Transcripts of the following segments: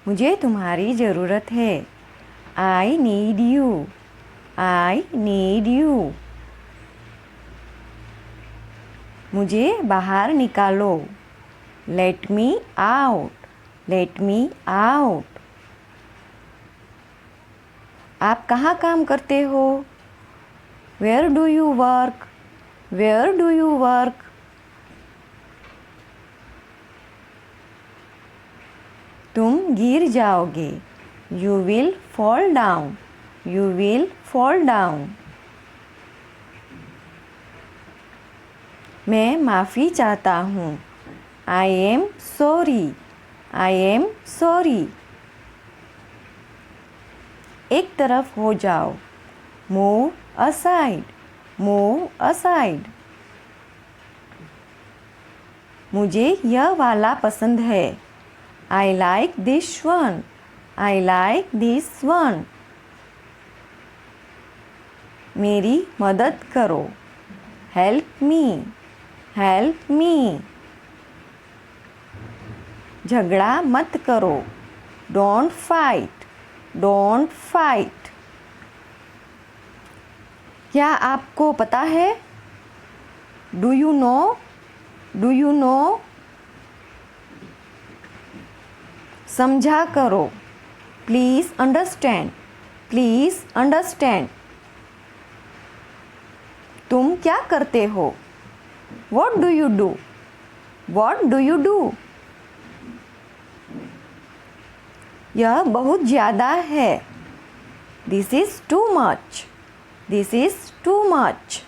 मुझे तुम्हारी ज़रूरत है। I need you. I need you. मुझे बाहर निकालो। Let me out. Let me out. आप कहाँ काम करते हो? Where do you work? Where do you work? तुम गिर जाओगे। You will fall down. You will fall down. मैं माफ़ी चाहता हूँ। I am sorry. I am sorry. एक तरफ हो जाओ। Move aside. Move aside. मुझे यह वाला पसंद है। I like this one. I like this one. मेरी मदद करो। Help me. Help me. झगड़ा मत करो। Don't fight. Don't fight. क्या आपको पता है? Do you know? Do you know? समझा करो। Please understand. Please understand. तुम क्या करते हो? What do you do? What do you do? यह बहुत ज़्यादा है। This is too much. This is too much.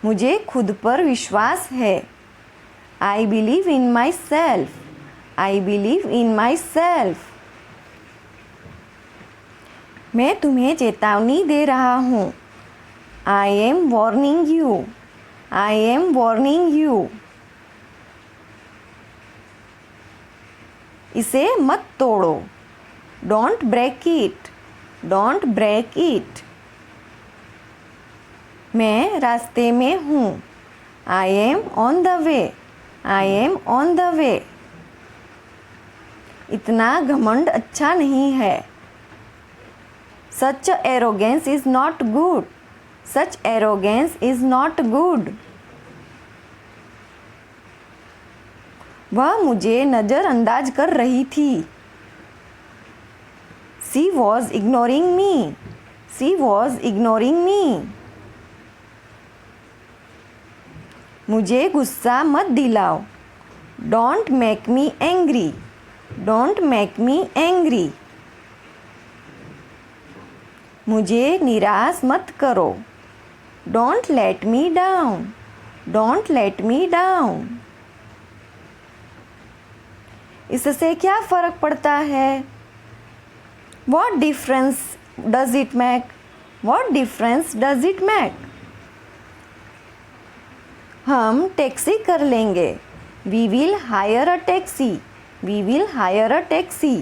मुझे खुद पर विश्वास है। I believe in myself. I believe in myself. मैं तुम्हें चेतावनी दे रहा हूँ। I am warning you. I am warning you. इसे मत तोड़ो। Don't break it. Don't break it. मैं रास्ते में हूँ। I am on the way. I am on the way. इतना घमंड अच्छा नहीं है। Such arrogance is not good. Such arrogance is not good. वह मुझे नज़रअंदाज कर रही थी। She was ignoring me. She was ignoring me. मुझे गुस्सा मत दिलाओ। Don't make me angry. Don't make me angry. मुझे निराश मत करो। Don't let me down. Don't let me down. इससे क्या फ़र्क पड़ता है? What difference does it make? What difference does it make? हम टैक्सी कर लेंगे। We will hire a taxi. We will hire a taxi.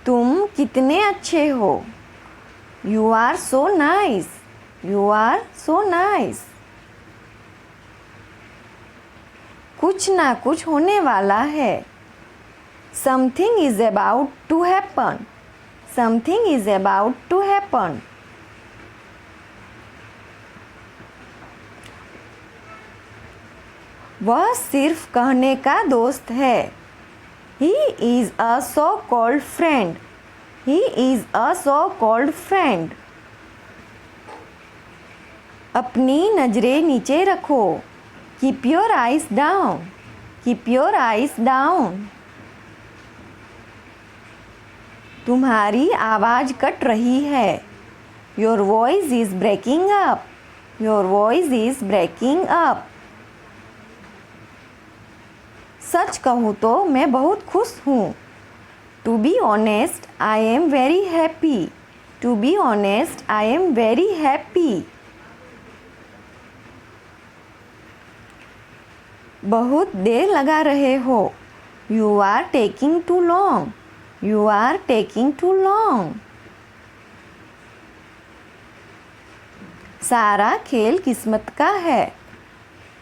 तुम कितने अच्छे हो। You are so nice. You are so nice. कुछ ना कुछ होने वाला है। Something is about to happen. Something is about to happen. वह सिर्फ कहने का दोस्त है। He is a so-called friend. He is a so-called friend. अपनी नज़रें नीचे रखो। Keep your eyes down. Keep your eyes down. तुम्हारी आवाज़ कट रही है। Your voice is breaking up. Your voice is breaking up. सच कहूँ तो मैं बहुत खुश हूँ। To be honest, I am very happy. To be honest, I am very happy. बहुत देर लगा रहे हो। You are taking too long. You are taking too long. सारा खेल किस्मत का है।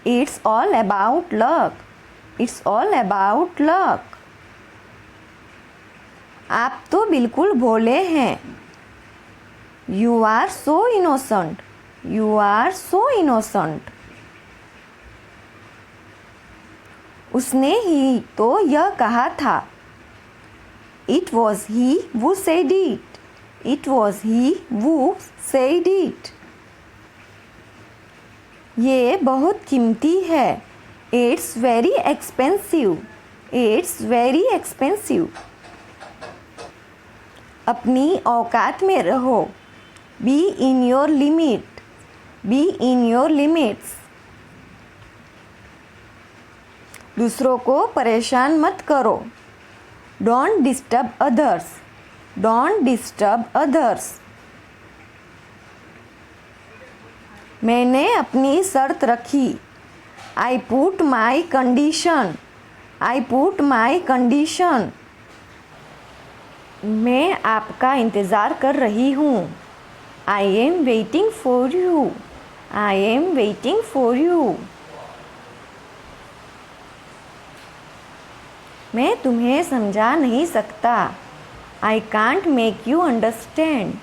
It's all about luck. It's all about luck. आप तो बिल्कुल भोले हैं. You are so innocent. You are so innocent. उसने ही तो यह कहा था. It was he who said it. It was he who said it. ये बहुत कीमती है. It's very expensive. It's very expensive. अपनी औकात में रहो. Be in your limit. Be in your limits. दूसरों को परेशान मत करो. Don't disturb others. Don't disturb others. मैंने अपनी शर्त रखी. I put my condition. I put my condition. मैं आपका इंतज़ार कर रही हूँ. I am waiting for you. I am waiting for you. मैं तुम्हें समझा नहीं सकता. I can't make you understand.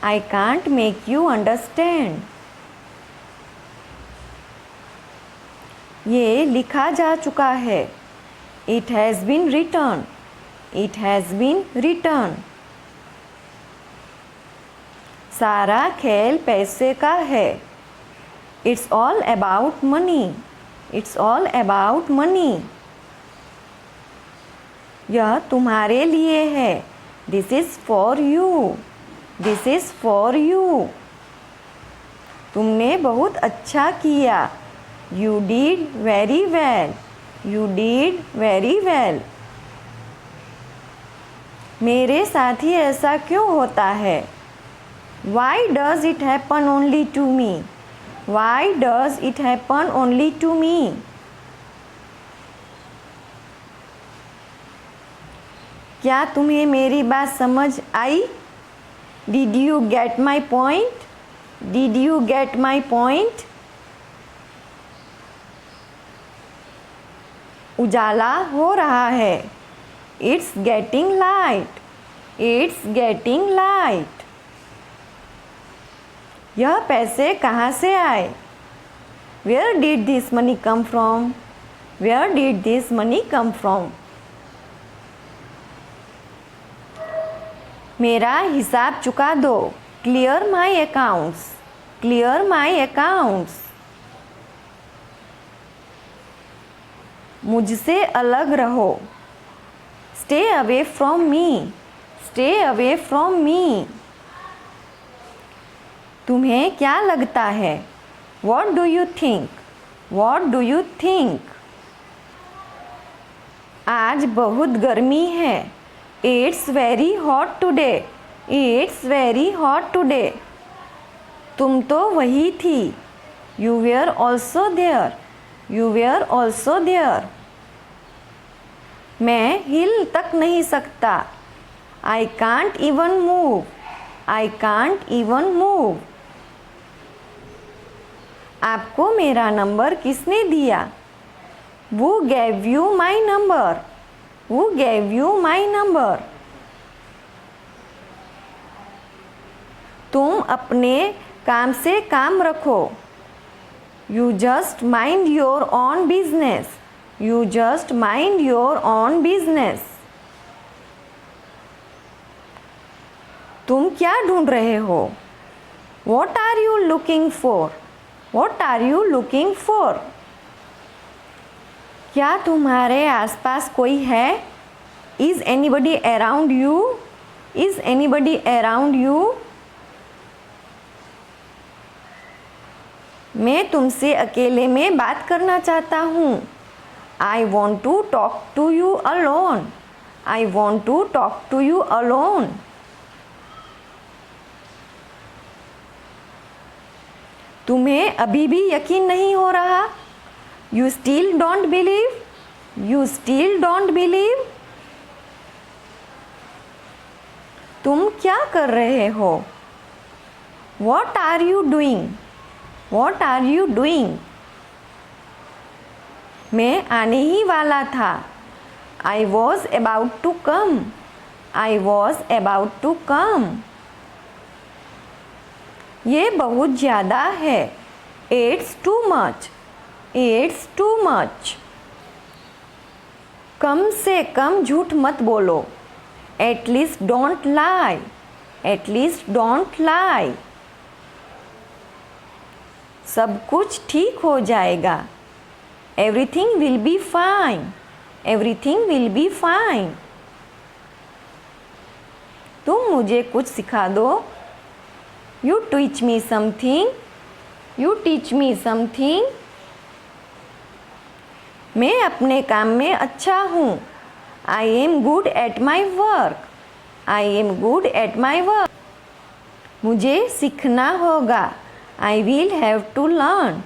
I can't make you understand. ये लिखा जा चुका है. It has been written. It has been written. सारा खेल पैसे का है. It's all about money. It's all about money. यह तुम्हारे लिए है. This is for you. This is for you. तुमने बहुत अच्छा किया. You did very well. You did very well. मेरे साथ ही ऐसा क्यों होता है? Why does it happen only to me? Why does it happen only to me? क्या तुम्हें मेरी बात समझ आई? Did you get my point? Did you get my point? उजाला हो रहा है. It's getting light. It's getting light. यह पैसे कहाँ से आए? Where did this money come from? Where did this money come from? मेरा हिसाब चुका दो. Clear my accounts. Clear my accounts. मुझसे अलग रहो. Stay away from me. Stay away from me. तुम्हें क्या लगता है? What do you think? What do you think? आज बहुत गर्मी है. It's very hot today. It's very hot today. तुम तो वही थी. You were also there. You were also there. मैं हिल तक नहीं सकता. I can't even move. I can't even move. आपको मेरा नंबर किसने दिया? Who gave you my number? Who gave you my number? तुम अपने काम से काम रखो. You just mind your own business. You just mind your own business. तुम क्या ढूंढ रहे हो? What are you looking for? What are you looking for? क्या तुम्हारे आसपास कोई है? Is anybody around you? Is anybody around you? मैं तुमसे अकेले में बात करना चाहता हूँ. I want to talk to you alone. I want to talk to you alone. तुम्हें अभी भी यकीन नहीं हो रहा? You still don't believe? You still don't believe? तुम क्या कर रहे हो? What are you doing? What are you doing? मैं आने ही वाला था। I was about to come. I was about to come. ये बहुत ज़्यादा है। It's too much. It's too much. कम से कम झूठ मत बोलो। At least don't lie. At least don't lie. सब कुछ ठीक हो जाएगा। Everything will be fine. Everything will be fine. तुम मुझे कुछ सिखा दो। You teach me something. You teach me something. मैं अपने काम में अच्छा हूँ। I am good at my work. I am good at my work. मुझे सीखना होगा। I will have to learn.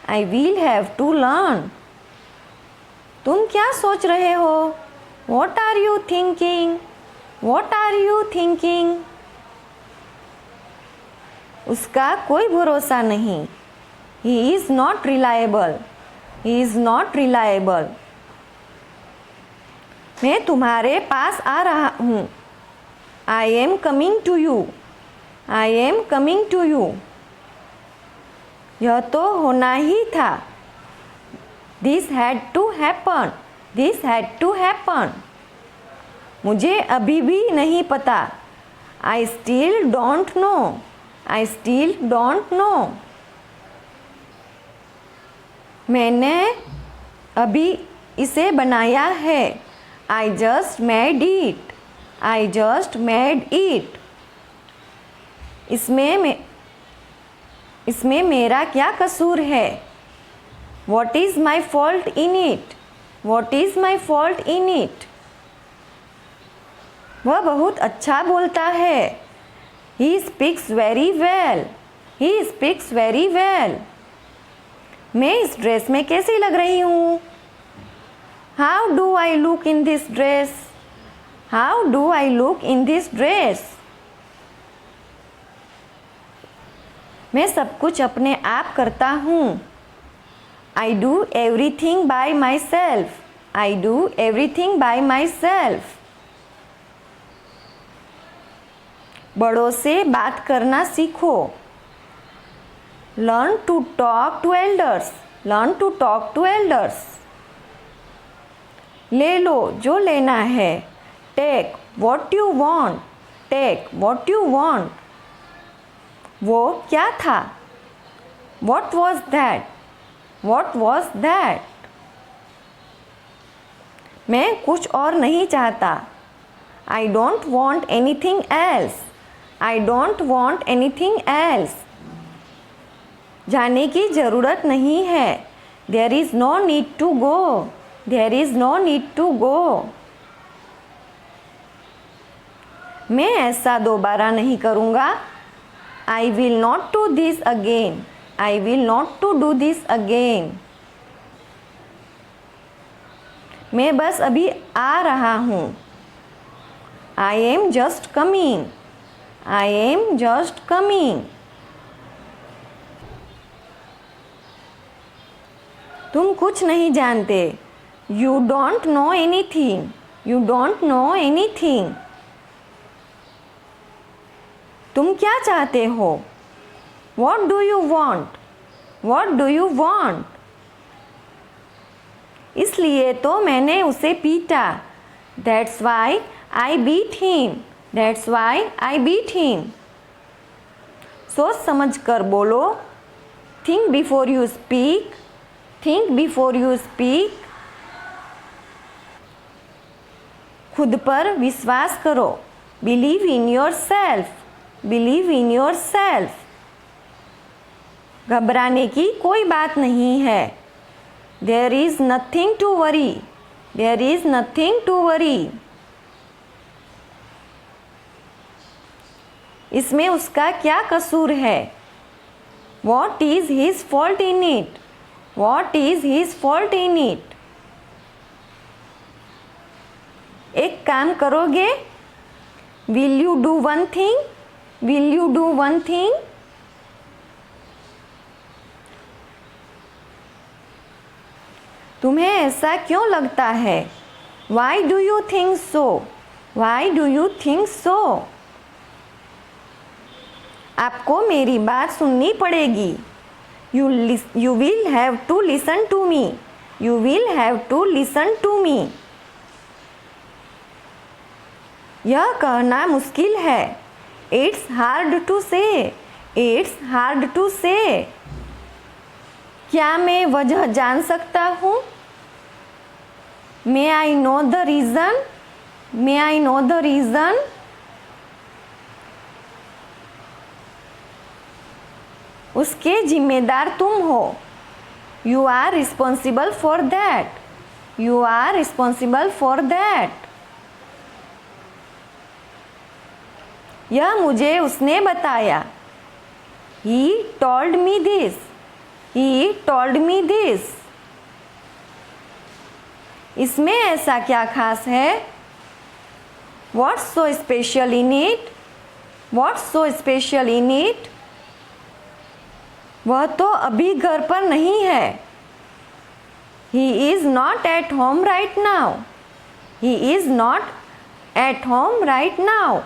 I will have to learn. तुम क्या सोच रहे हो? What are you thinking? What are you thinking? उसका कोई भरोसा नहीं। He is not reliable. He is not reliable. मैं तुम्हारे पास आ रहा हूँ। I am coming to you. I am coming to you. यह तो होना ही था। This had to happen. This had to happen. मुझे अभी भी नहीं पता। I still don't know. I still don't know. मैंने अभी इसे बनाया है। I just made it. I just made it. इसमें मेरा क्या कसूर है? What is my fault in it? What is my fault in it? वह बहुत अच्छा बोलता है। He speaks very well. He speaks very well. मैं इस ड्रेस में कैसी लग रही हूँ? How do I look in this dress? How do I look in this dress? मैं सब कुछ अपने आप करता हूँ। I do everything by myself. I do everything by myself. बड़ों से बात करना सीखो। Learn to talk to elders. Learn to talk to elders. ले लो जो लेना है। Take what you want. Take what you want. वो क्या था? What was that? What was that? मैं कुछ और नहीं चाहता। I don't want anything else. I don't want anything else. जाने की ज़रूरत नहीं है। There is no need to go. There is no need to go. मैं ऐसा दोबारा नहीं करूँगा। I will not do this again. I will not to do this again. मैं बस अभी आ रहा हूँ। I am just coming. I am just coming. तुम कुछ नहीं जानते। You don't know anything. You don't know anything. तुम क्या चाहते हो? What do you want? What do you want? इसलिए तो मैंने उसे पीटा। That's why I beat him. That's why I beat him. सोच समझ कर बोलो। Think before you speak. Think before you speak. खुद पर विश्वास करो। Believe in yourself. Believe in yourself. घबराने की कोई बात नहीं है। There is nothing to worry. There is nothing to worry. इसमें उसका क्या कसूर है? What is his fault in it? What is his fault in it? एक काम करोगे? Will you do one thing? Will you do one thing? तुम्हें ऐसा क्यों लगता है? Why do you think so? Why do you think so? आपको मेरी बात सुननी पड़ेगी। You will have to listen to me. You will have to listen to me. यह कहना मुश्किल है। It's hard to say. It's hard to say. क्या मैं वजह जान सकता हूँ? May I know the reason? May I know the reason? उसके जिम्मेदार तुम हो। You are responsible for that. You are responsible for that. यह मुझे उसने बताया। He told me this. He told me this. इसमें ऐसा क्या खास है? What's so special in it? What's so special in it? वह तो अभी घर पर नहीं है। He is not at home right now. He is not at home right now.